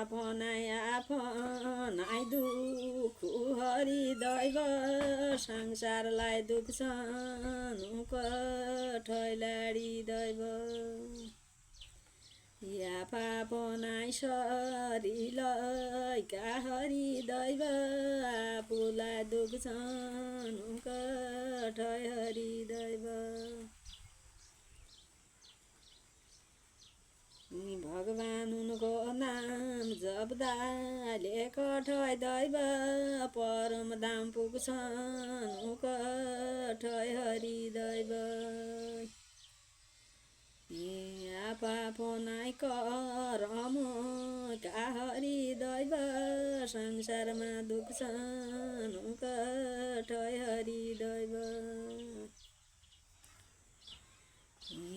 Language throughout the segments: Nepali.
आपनाइ दुख हरि दैव संसारलाई दुख्छन् कठैलाडी दैव आपनाइ शरीरलाई हरि दैव आफूलाई दुख्छन् कठै हरि दैव भगवान उनको नाम जप्दाले कठै दैव परम धाम पुग्छन् कठै हरि दैव आपनाइ कर्म हरि दैव संसारमा दुख्छन् कठै हरि दैव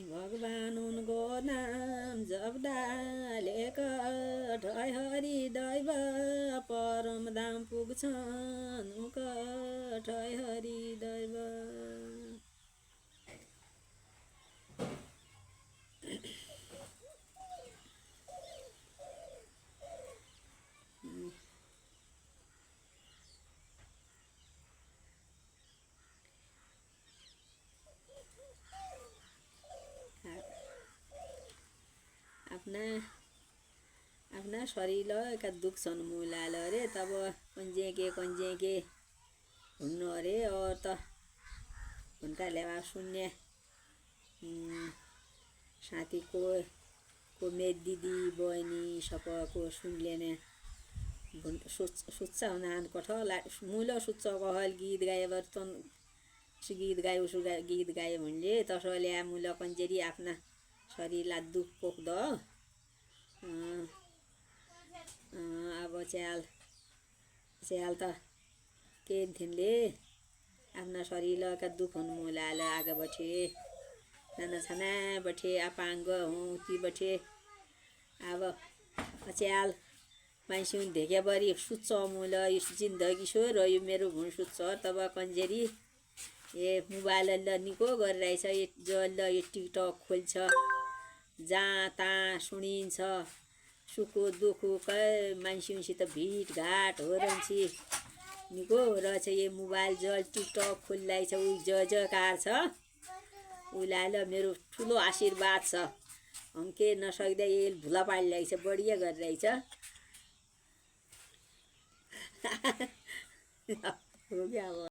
भगवान उनको नाम जप्दाले कठै हरि दैव परम धाम पुग्छन् कठै हरि दैव आफ्ना शरीरका दुख्छन् मुलाल अरे तब कंजे के हुन्न अरे और त उनका लेवा शून्य साथी को मेरी दीदी बहनी सबको सुनलेने सुच्चा हुनान कठ मूल सुच्चा कहल गीत गाए बर्तन गीत गाए उसो गीत गाए भन्ले तसले मूल कंजेरी आफ्ना शरीरलाई दुख पोख्द अब च्याल त के थिनले आफ्ना शरीरका दुख हुनु मुलाल आगे बठे नाना छाना बठे अपाङ्ग हुँ ती बठे अब च्याल मान्छे धेक्याबरी सुत्छ मुल जिन्दगी सो रह्यो मेरो भुँड सुत्छ तब कन्जेरी मोबाइल निको गरिरहेछ जल यो टिकटक खोल्छ जहाँ तहाँ सुनिन्छ सुखो दुखो मान्छेसित भिडघाट हो रहन्छ निको रहेछ यो मोबाइल जल टिकटक खोलिरहेछ उ जकार छ उसलाई मेरो ठुलो आशीर्वाद छ के नसक्दा ये भुला पाडिरहेछ बढिया गरिरहेछ हो क्या अब